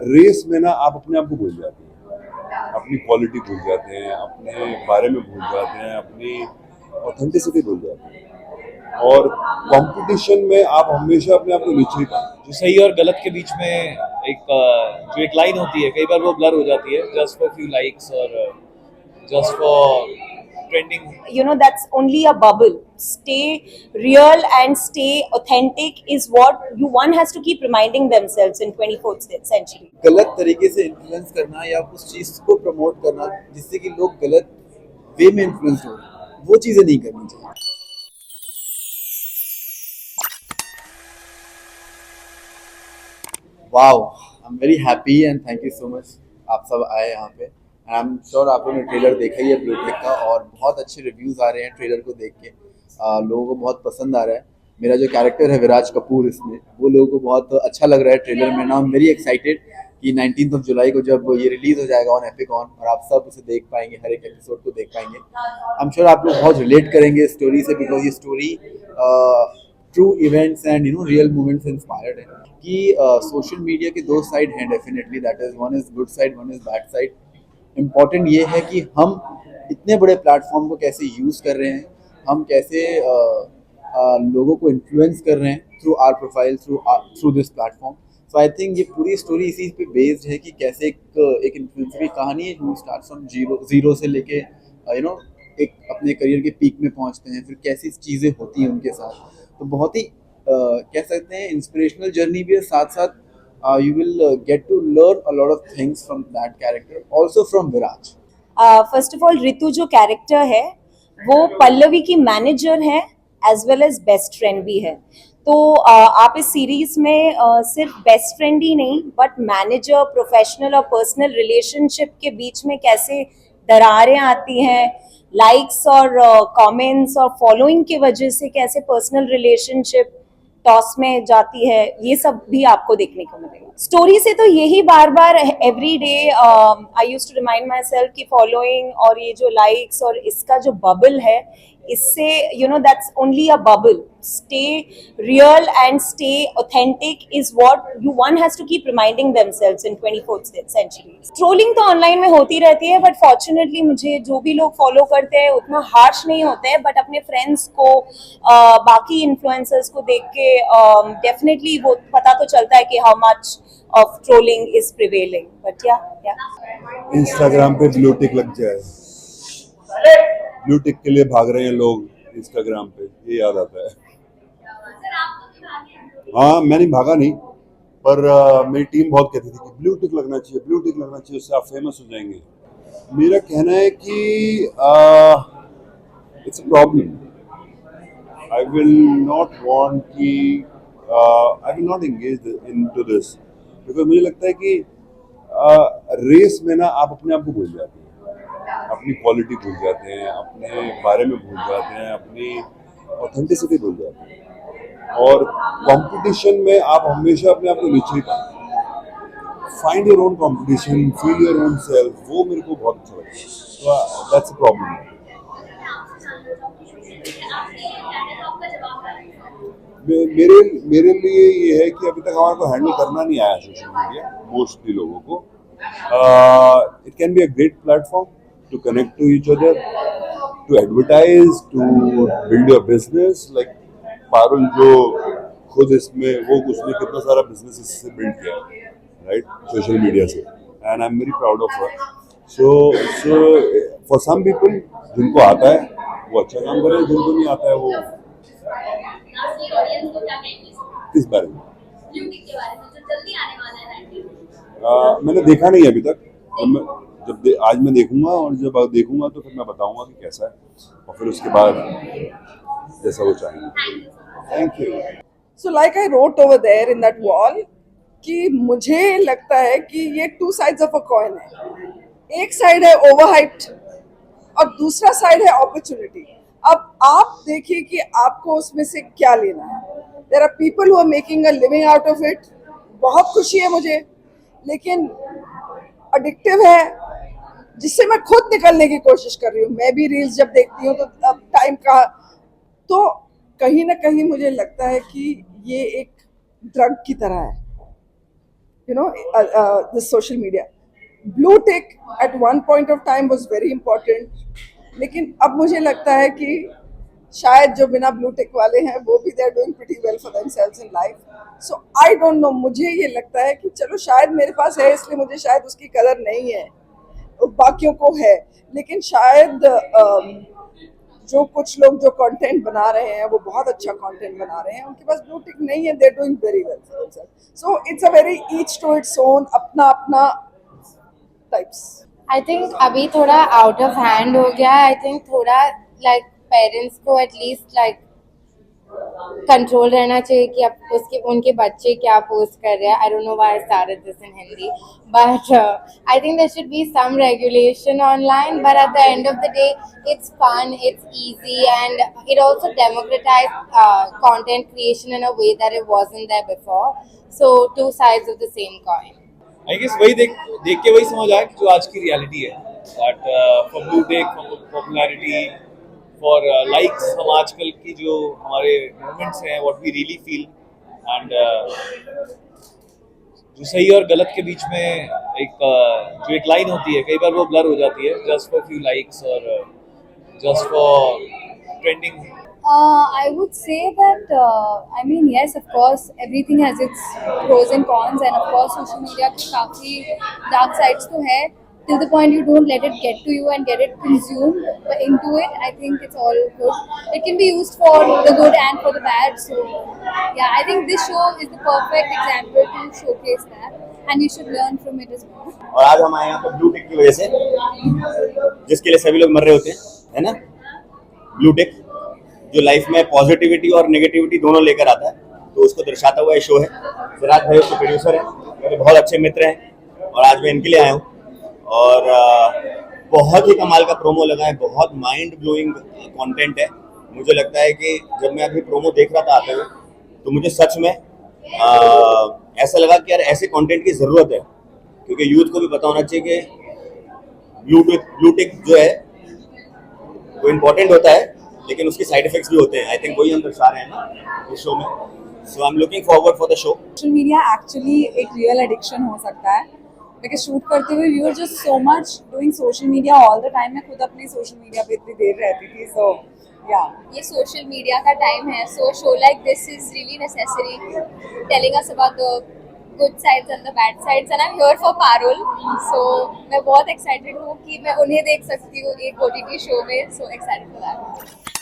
Race में ना आप अपने आप को भूल जाते हैं, अपनी क्वालिटी भूल जाते हैं, अपने बारे में भूल जाते हैं, अपनी ऑथेंटिसिटी भूल जाते हैं। और कंपटीशन में आप हमेशा अपने आप को नीचे ही पाते जो सही और गलत के बीच में जो एक लाइन होती है, कई बार वो ब्लर हो जाती है जस्ट फॉर फ्यू लाइक्स और just for trending. That's only a bubble. Stay real and stay authentic is what one has to keep reminding themselves in 24th century. गलत तरीके से इन्फ्लुएंस करना या उस चीज को प्रमोट करना जिससे कि लोग गलत वे में इन्फ्लुएंस हो, वो चीजें नहीं करनी चाहिए. Wow, I am very happy and thank you so much आप सब आए यहाँ पे. आई एम श्योर आप लोगों ने ट्रेलर देखा ही है ब्लू टिक का, और बहुत अच्छे रिव्यूज आ रहे हैं ट्रेलर को देख के. लोगों को बहुत पसंद आ रहा है. मेरा जो कैरेक्टर है विराज कपूर इसमें, वो लोगों को बहुत अच्छा लग रहा है ट्रेलर में. Now I am very excited कि 19 जुलाई को जब ये रिलीज हो जाएगा ऑन एपिकॉन और आप सब उसे देख पाएंगे, हर एक एपिसोड को देख पाएंगे. आई एम श्योर आप लोग बहुत रिलेट करेंगे स्टोरी से, बिकॉज ये story true events and real moments inspired है. कि सोशल मीडिया के दो साइड हैं definitely, that is one is good side, one is bad side. Important ये है कि हम इतने बड़े प्लेटफॉर्म को कैसे यूज़ कर रहे हैं, हम कैसे लोगों को इन्फ्लुएंस कर रहे हैं through our profile, through this platform. So I think ये पूरी स्टोरी इसी पे बेस्ड है कि कैसे एक इन्फ्लुएंसर की कहानी है जो स्टार्ट फ्रॉम जीरो से लेके एक अपने करियर के पीक में पहुंचते हैं, फिर कैसी चीज़ें होती हैं उनके साथ. तो बहुत ही कह सकते हैं इंस्पिरेशनल जर्नी भी है, साथ साथ you will get to learn a lot of things from that character, also from Viraj. First of all Ritu जो कैरेक्टर है वो पल्लवी की मैनेजर है as well as best friend भी है. तो आप इस सीरीज में सिर्फ बेस्ट फ्रेंड ही नहीं बट मैनेजर, प्रोफेशनल और पर्सनल रिलेशनशिप के बीच में कैसे दरारें आती हैं, लाइक्स और कमेंट्स और फॉलोइंग की वजह से कैसे पर्सनल रिलेशनशिप टॉस में जाती है, ये सब भी आपको देखने को मिलेगा. स्टोरी से तो यही बार बार every day I used to remind myself कि फॉलोइंग और ये जो लाइक्स और इसका जो बबल है, इससे that's only a bubble. Stay real and stay authentic is what one has to keep reminding themselves in 24th century. Trolling तो ऑनलाइन में होती रहती है बट फॉर्चुनेटली मुझे जो भी लोग फॉलो करते हैं उतना हार्श नहीं होते हैं, बट अपने फ्रेंड्स को बाकी इन्फ्लुएंसर्स को देख के डेफिनेटली वो पता तो चलता है कि how much of trolling is prevailing. But या इंस्टाग्राम पे ब्लू टिक लग जाए, ब्लू टिक के लिए भाग रहे हैं लोग इंस्टाग्राम पे, ये याद आता है. हाँ, मैंने भागा नहीं, पर मेरी टीम बहुत कहती थी कि ब्लू टिक लगना चाहिए, ब्लू टिक लगना चाहिए, उससे आप फेमस हो जाएंगे. मेरा कहना है कि it's a problem. I will not want कि I will not engage into this, because मुझे लगता है कि रेस में ना आप अपने आप को भूल जाते हैं, अपनी क्वालिटी भूल जाते हैं, अपने बारे में भूल जाते हैं, अपनी ऑथेंटिसिटी भूल जाते हैं. और कंपटीशन में आप हमेशा अपने आप को नीचे ही पाते हैं. Find your own competition, feel your own self, वो मेरे को बहुत अच्छा लगता है. तो दैट्स अ प्रॉब्लम. मेरे लिए ये है कि अभी तक हमारे को हैंडल करना नहीं आया सोशल मीडिया, मोस्टली लोगों को. It can be a great platform to connect to each other, to advertise, to build your business. Like Parul जो खुद इसमें उसने कितना सारा बिजनेस इससे बिल्ड किया है, राइट, सोशल मीडिया से, and I am very proud of her. So for some people जिनको आता है वो अच्छा काम कर रहे हैं, जिनको नहीं आता है वो किस बारे में मैंने देखा नहीं अभी तक. आज मैं देखूंगा, और जब देखूंगा तो फिर मैं बताऊंगा कि कैसा है, और फिर उसके बाद जैसा वो चाहेंगे. Thank you. So like I wrote over there in that wall कि मुझे लगता है कि ये two sides of a coin है. एक साइड है ओवरहाइप्ड और दूसरा साइड है अपॉर्चुनिटी. अब आप देखिए कि आपको उसमें से क्या लेना है. There are people who are making a living out of it. बहुत खुशी है मुझे, लेकिन एडिक्टिव है जिससे मैं खुद निकलने की कोशिश कर रही हूँ. मैं भी रील्स जब देखती हूँ तो अब टाइम का, तो कहीं ना कहीं मुझे लगता है कि ये एक ड्रग की तरह है. this social media. Blue tick at one point of time was very important, लेकिन अब मुझे लगता है कि शायद जो बिना ब्लू टिक वाले हैं वो भी they are doing pretty well for themselves in life. So I don't know, मुझे ये लगता है कि चलो शायद मेरे पास है इसलिए मुझे शायद उसकी कदर नहीं है, बाकियों को है, लेकिन शायद जो कुछ लोग जो कंटेंट बना रहे हैं वो बहुत अच्छा कंटेंट बना रहे हैं, उनके पास ब्लू टिक नहीं है, they are doing very well for themselves. So it's a very each to its own, अपना अपना टाइप्स. आई थिंक अभी थोड़ा आउट ऑफ हैंड हो गया है. आई थिंक थोड़ा लाइक पेरेंट्स को एटलीस्ट लाइक कंट्रोल रहना चाहिए कि अब उसके उनके बच्चे क्या पोस्ट कर रहे हैं. I don't know why I started this in Hindi, but I think there should be some regulation online, but at the end of the day it's fun, it's easy, and it also democratized content creation in a way that it wasn't there before. So two sides of the same coin. I guess वही देख के वही समझ आया कि जो आज की रियलिटी है, that for blue tick, for popularity, for likes, हम आजकल की जो हमारे मोमेंट्स हैं, what we really feel, and जो सही और गलत के बीच में जो एक लाइन होती है, कई बार वो ब्लर हो जाती है जस्ट फॉर फ्यू लाइक्स और just for trending. I would say that, I mean, yes, of course, everything has its pros and cons, and of course, social media की काफी dark sides तो है. Till the point you don't let it get to you and get it consumed into it, I think it's all good. It can be used for the good and for the bad. So, yeah, I think this show is the perfect example to showcase that, and you should learn from it as well. और आज हम आए यहाँ पे blue टिक की वजह से, जिसके लिए सभी लोग मर रहे होते हैं, है ना. ब्लू टिक जो लाइफ में पॉजिटिविटी और नेगेटिविटी दोनों लेकर आता है, तो उसको दर्शाता हुआ ये शो है. सिराज भाई उसके प्रोड्यूसर हैं, मेरे बहुत अच्छे मित्र हैं, और आज मैं इनके लिए आया हूँ. और बहुत ही कमाल का प्रोमो लगा है, बहुत माइंड ब्लोइंग कंटेंट है. मुझे लगता है कि जब मैं अभी प्रोमो देख रहा था आते हुए, तो मुझे सच में ऐसा लगा कि यार ऐसे कंटेंट की ज़रूरत है, क्योंकि यूथ को भी पता होना चाहिए कि ब्लू टिक जो है वो इम्पोर्टेंट होता है, लेकिन उसके साइड इफेक्ट्स भी होते हैं. आई थिंक वही हम दर्शा रहे हैं ना इस शो में. So I am looking forward for the show. Social media actually एक रियल एडिक्शन हो सकता है, बिकॉज शूट करते हुए we are just so much doing social media all the time. मैं खुद अपनी सोशल मीडिया पे इतनी देर रहती थी. सो या ये सोशल मीडिया का टाइम है, so show like this is really necessary, telling us about the good sides and the bad sides, and I am here for Parul. So मैं बहुत एक्साइटेड हूँ कि मैं उन्हें देख सकती हूँ एक OTT शो में. So excited for that.